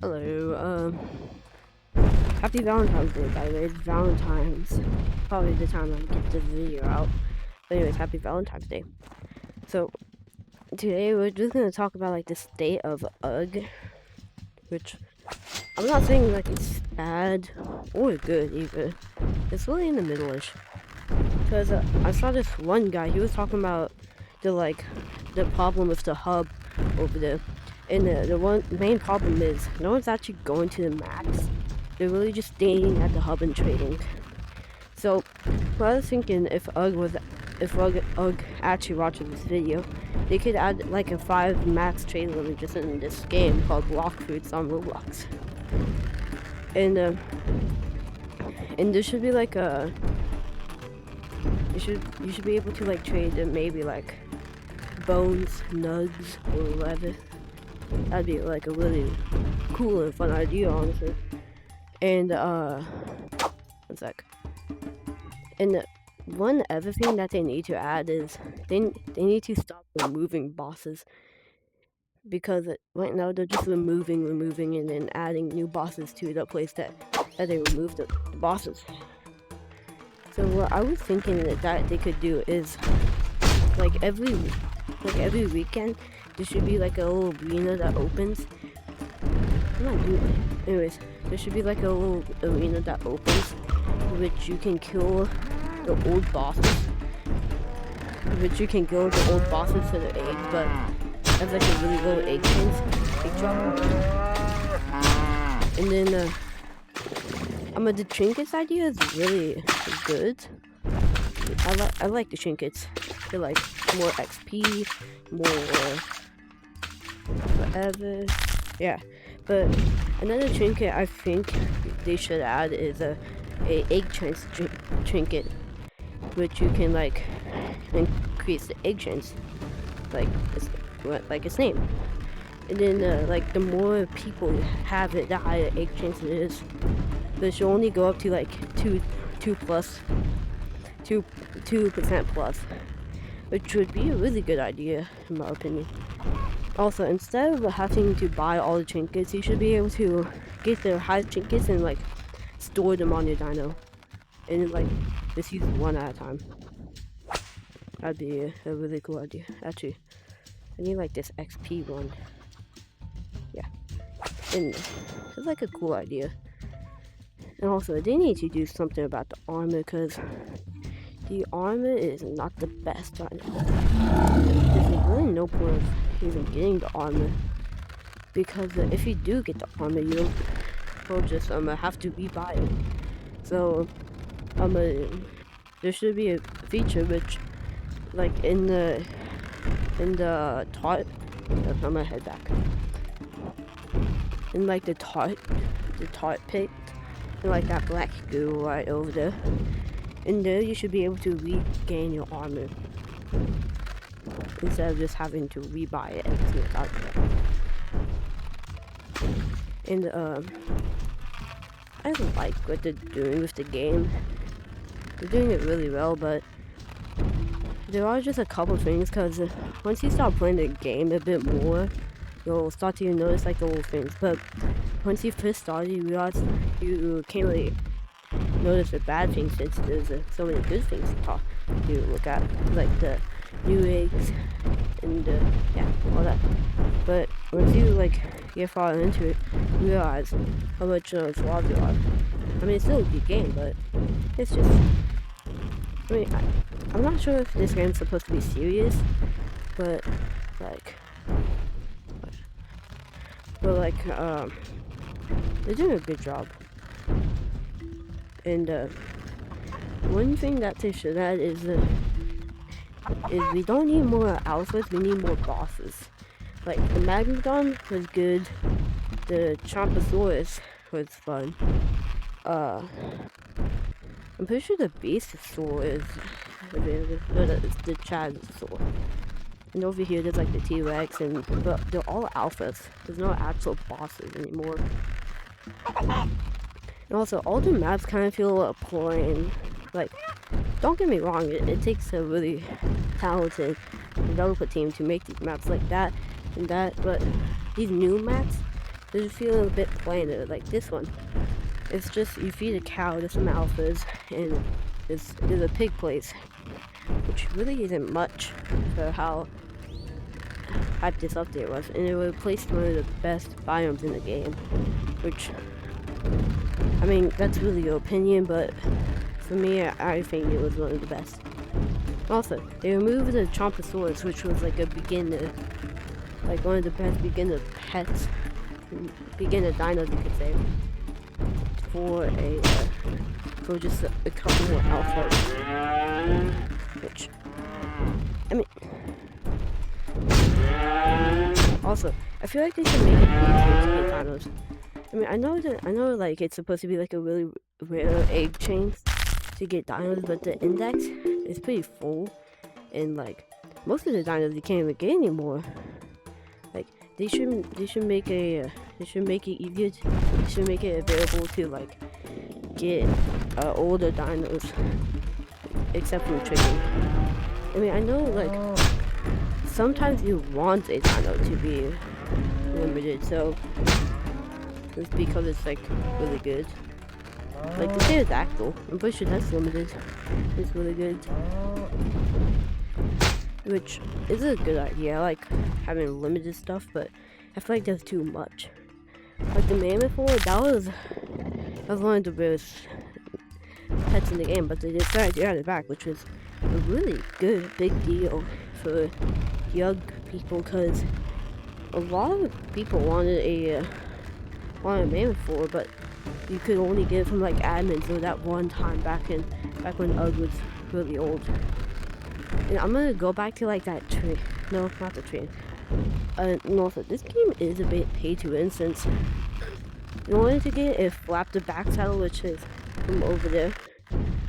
Hello, happy Valentine's Day, by the way. It's Valentine's. Probably the time I get this video out. But anyways, happy Valentine's Day. So, today we're just gonna talk about, like, the state of UGG, which I'm not saying, like, it's bad or good, either. It's really in the middle-ish. Because, I saw this one guy, he was talking about the problem with the hub over there. And the main problem is no one's actually going to the max. They're really just staying at the hub and trading. So what I was thinking, if UGG actually watches this video, they could add like a 5 max trade limit just in this game called Block Fruits on Roblox. And there should be like a you should be able to like trade maybe like bones, nugs, or whatever. That'd be like a really cool and fun idea, honestly. And one sec. And one other thing that they need to add is they need to stop removing bosses, because right now they're just removing, and then adding new bosses to the place that they removed the bosses. So what I was thinking that they could do is like every weekend there should be like a little arena that opens. I'm not doing it. Anyways, there should be like a little arena that opens, which you can kill the old bosses. For the eggs, but has like a really low egg drop. And then the trinkets idea is really good. I like the trinkets. They're like more XP, more whatever. Yeah, but another trinket I think they should add is a egg chance trinket, which you can like increase the egg chance, like its name. And then like the more people have it, the higher egg chance it is. But it should only go up to like 2% plus, which would be a really good idea in my opinion. Also, instead of having to buy all the trinkets, you should be able to get the highest trinkets and like store them on your dino, and like just use one at a time. That'd be a really cool idea. Actually, I need like this XP one. Yeah, and it's like a cool idea. And also, they need to do something about the armor, because the armor is not the best right now. There's really no point of even getting the armor, because if you do get the armor, you'll just have to rebuy it. So there should be a feature which, like in the tart, I'm gonna head back. In like the tart pit, and like that black goo right over there. In there, you should be able to regain your armor instead of just having to rebuy it every single time. And I like what they're doing with the game. They're doing it really well, but there are just a couple things, because once you start playing the game a bit more, you'll start to notice like the little things. But once you first start, you realize you can't really notice the bad things, since there's so many good things to look at, like the new eggs and yeah, all that. But once you like get far into it, you realize how much flaws there are. I mean, it's still a good game, but it's just, I mean, I'm not sure if this game's supposed to be serious, but like they're doing a good job. And one thing that they should add is we don't need more alphas, we need more bosses. Like the Magnodon was good, the Chomposaurus was fun. I'm pretty sure the Basosaur is available, but it's the Chagosaur. And over here there's like the T-Rex, but they're all alphas. There's no actual bosses anymore. And also, all the maps kind of feel plain. Like, don't get me wrong, it takes a really talented developer team to make these maps like that and that, but these new maps They just feel a bit plainer, like this one. It's just, you feed a cow, there's some alphas, and there's a pig place, which really isn't much for how hyped this update was, and it replaced one of the best biomes in the game, which, I mean, that's really your opinion, but for me, I think it was one of the best. Also, they removed the Chomposaurus, which was like a beginner, like one of the best beginner pets, beginner dinos, you could say, for just a couple more alphas, which, I mean, also, I feel like they should make it easier to get dinos. I mean, I know like it's supposed to be like a really rare egg chain to get dinos, but the index is pretty full, and like most of the dinos you can't even get anymore. Like they should make it easier. They should make it available to like get older dinos, except from tricking. I mean, I know like sometimes you want a dino to be limited, so it's because it's like really good. Like the pterodactyl, I'm pretty sure that's limited. It's really good, which is a good idea. I like having limited stuff, but I feel like there's too much. Like the Mammoth, that was one of the rarest pets in the game, but they decided to add it back, which was a really good big deal for young people, because a lot of people wanted a Mammoth, but you could only get it from like admins or that one time back when UG was really old. And I'm gonna go back to like that tree. No, not the tree. And also, this game is a bit pay to win, since in order to get a flap the back saddle, which is from over there,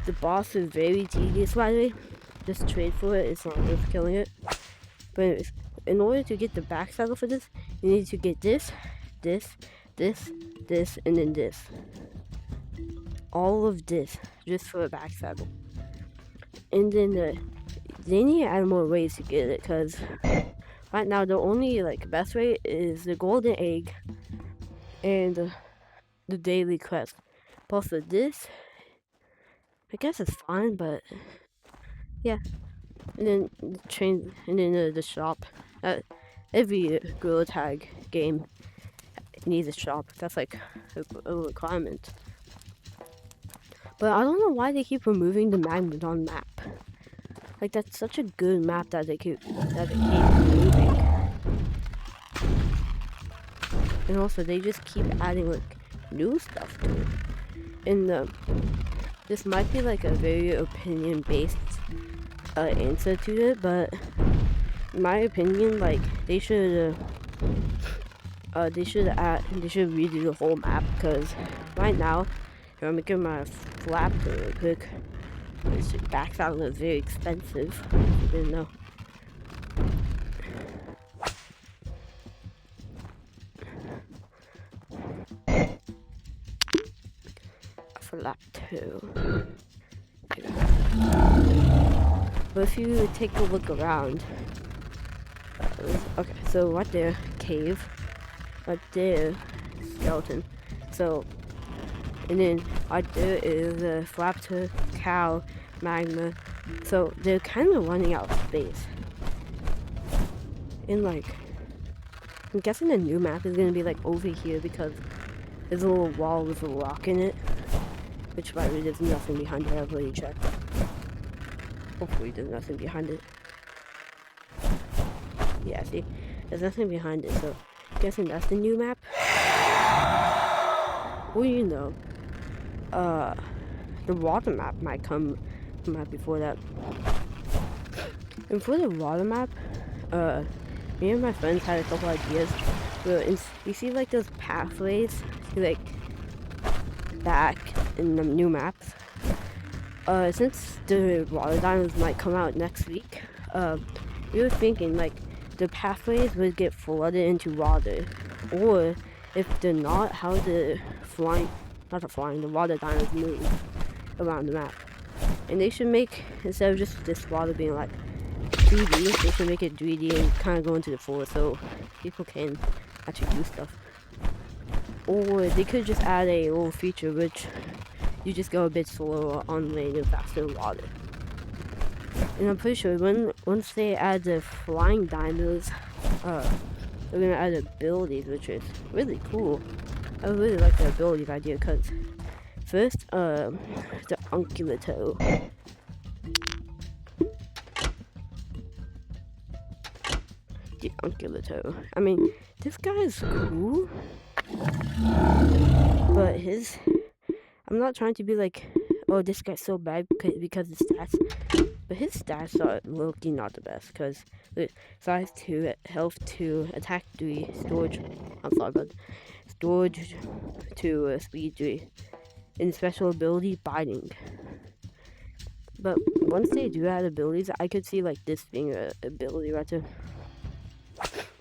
the boss is very tedious, by the way. Just trade for it, it's not worth killing it. But anyways, in order to get the back saddle for this, you need to get this, and then this. All of this, just for a back saddle. And then they need to add more ways to get it, because right now the only like best way is the golden egg and the daily quest. Plus this, I guess it's fine, but yeah. And then the train, and then the shop. Every Gorilla Tag game needs a shop. That's like a requirement. But I don't know why they keep removing the Magmadon map. Like that's such a good map that they keep removing. And also they just keep adding like new stuff to it. And this might be like a very opinion based answer to it, but in my opinion, like they should redo the whole map, because right now, if I'm making my flap really quick, this back saddle is very expensive. I didn't know. Flap 2. But if you take a look around, okay, so right there, cave, right there, skeleton, so, and then right there is a Flaptor, cow, magma, so they're kind of running out of space. And like, I'm guessing the new map is gonna be like over here, because there's a little wall with a rock in it, which by the way, there's nothing behind it. I've already checked. Hopefully there's nothing behind it. Yeah, see? There's nothing behind it, so I'm guessing that's the new map. Well, you know, the water map might come out before that. And for the water map, me and my friends had a couple ideas. But you see like those pathways, like back in the new maps. Since the water dinos might come out next week, we were thinking like the pathways would get flooded into water, or if they're not, how the water dinos move around the map. And they should make, instead of just this water being like 3D, they should make it 3D and kind of go into the forest so people can actually do stuff. or they could just add a little feature which you just go a bit slower on land and faster in water. And I'm pretty sure once they add the flying dinos, they're gonna add abilities, which is really cool. I really like the abilities idea because first, the Unculato. The Unculato. I mean, this guy is cool, but I'm not trying to be like, oh, this guy's so bad because his stats. But his stats are low-key not the best, because size 2, health 2, attack 3, storage, I'm sorry, but storage 2, speed 3, and special ability, biting. But once they do add abilities, I could see like this being an ability right there.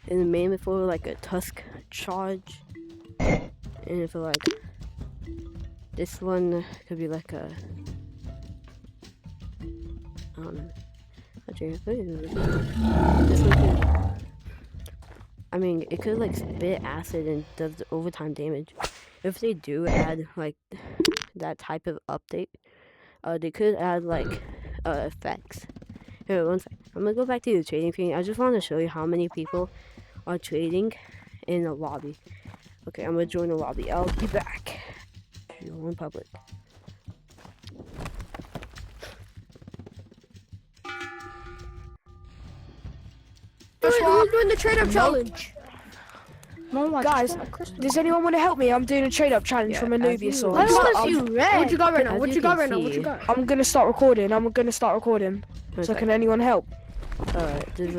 And mainly for like a tusk charge, and for like this one could be like a this one could, I mean, it could like spit acid and does the overtime damage. If they do add like that type of update, they could add like effects. Here, one sec. I'm gonna go back to the trading thing. I just want to show you how many people are trading in the lobby. Okay, I'm gonna join the lobby. I'll be back. Join public. Who's doing the trade-up challenge? No, guys, does anyone want to help me? I'm doing a trade-up challenge from Anubius. I want to see you red. What you got right now? As What you you got can right now? see- What you got? I'm gonna start recording. So can anyone help? Alright, this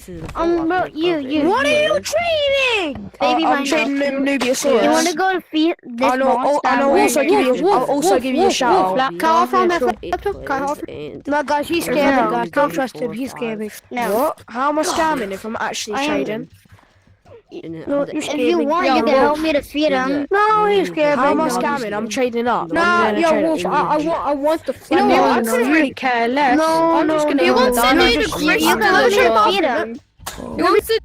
is a Bro, you. What are you trading? Baby I'm mine. trading Anubius. You want to go to feed this I know. monster? I'll also give you a shout out. Can I offer him that laptop? Can I offer? No, guys, he's scamming, No. guys. Don't trust him. He's scamming. No. What? How am I scamming if I'm actually trading? No, you're If you scamming. want, Yo, you can Wolf. help me to feed him. No, he's scamming. How am I No, scamming? I'm trading up. Nah, I'm gonna yo, trade Wolf, up. I want the You know flag. what? I No, couldn't really care less. No, I'm just gonna he wants I'm to just- do the You Christian. can help me to feed him. He wants to.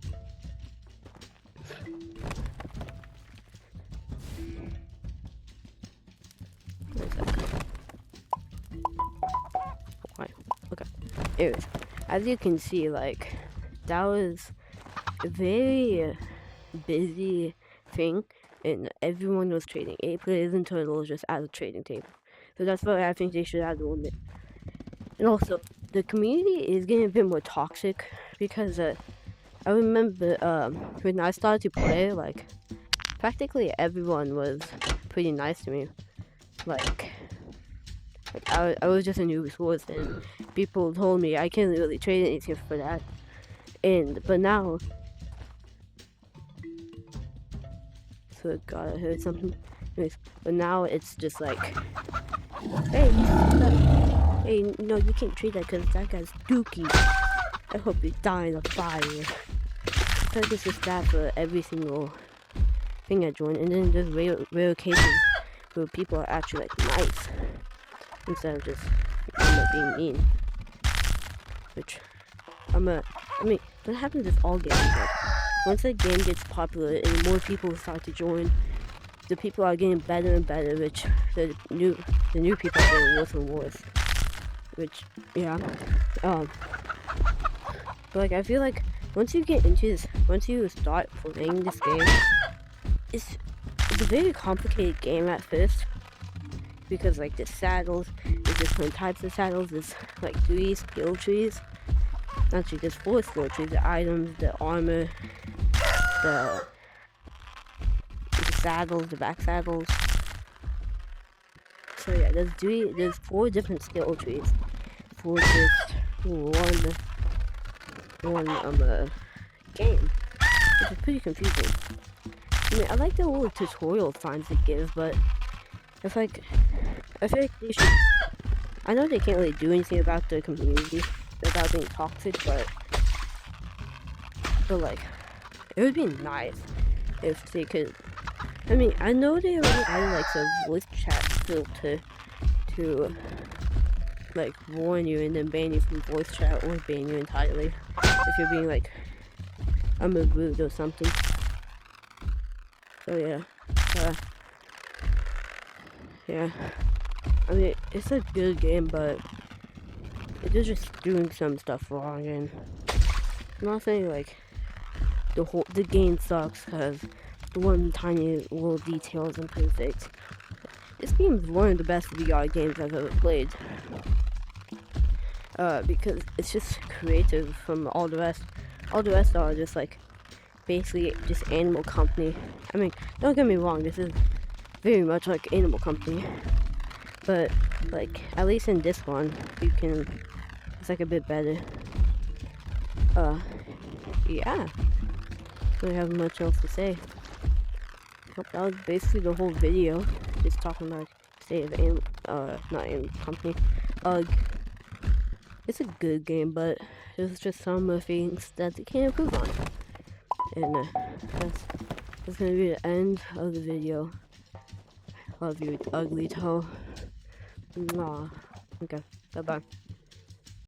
Okay. Anyways, as you can see, like, that was a very busy thing, and everyone was trading. 8 players in total just at a trading table. So that's why I think they should add a limit. And also, the community is getting a bit more toxic because I remember when I started to play, like, practically everyone was pretty nice to me. Like I was just a new resource, and people told me I can't really trade anything for that. But now, so God, I heard something. Anyways, but now it's just like, hey, no, you can't trade that because that guy's dookie. I hope you die in a fire. So this is that for every single thing I join, and then there's rare occasions where people are actually like nice instead of just being mean. Which I mean, that happens with all games. Like, once a game gets popular and more people start to join, the people are getting better and better, which the new people are getting worse and worse. Which, yeah, but like I feel like once you get into this, once you start playing this game, it's a very complicated game at first, because like the saddles, there's different types of saddles. There's like 3 skill trees. Actually, there's 4 skill trees: the items, the armor, the saddles, the back saddles. So yeah, there's 4 different skill trees for just one game, which is pretty confusing. I mean, I like the little tutorial signs it gives, but it's like, I feel like they should, I know they can't really do anything about the community without being toxic, but like, it would be nice if they could. I mean, I know they already added like some voice chat filter to like warn you and then ban you from voice chat, or ban you entirely if you're being like rude or something. So yeah. Yeah. I mean, it's a good game, but it's just doing some stuff wrong, and I'm not saying like the game sucks because the one tiny little detail isn't perfect. This game is one of the best VR games I've ever played. Because it's just creative from all the rest. All the rest are just like basically just Animal Company. I mean, don't get me wrong, this is very much like Animal Company, but like at least in this one, it's like a bit better. Yeah. Don't have much else to say. That was basically the whole video, just talking about state of not Animal Company. It's a good game, but there's just some things that they can't improve on. And that's gonna be the end of the video. Love you, ugly toe. Mwah. Okay, bye bye.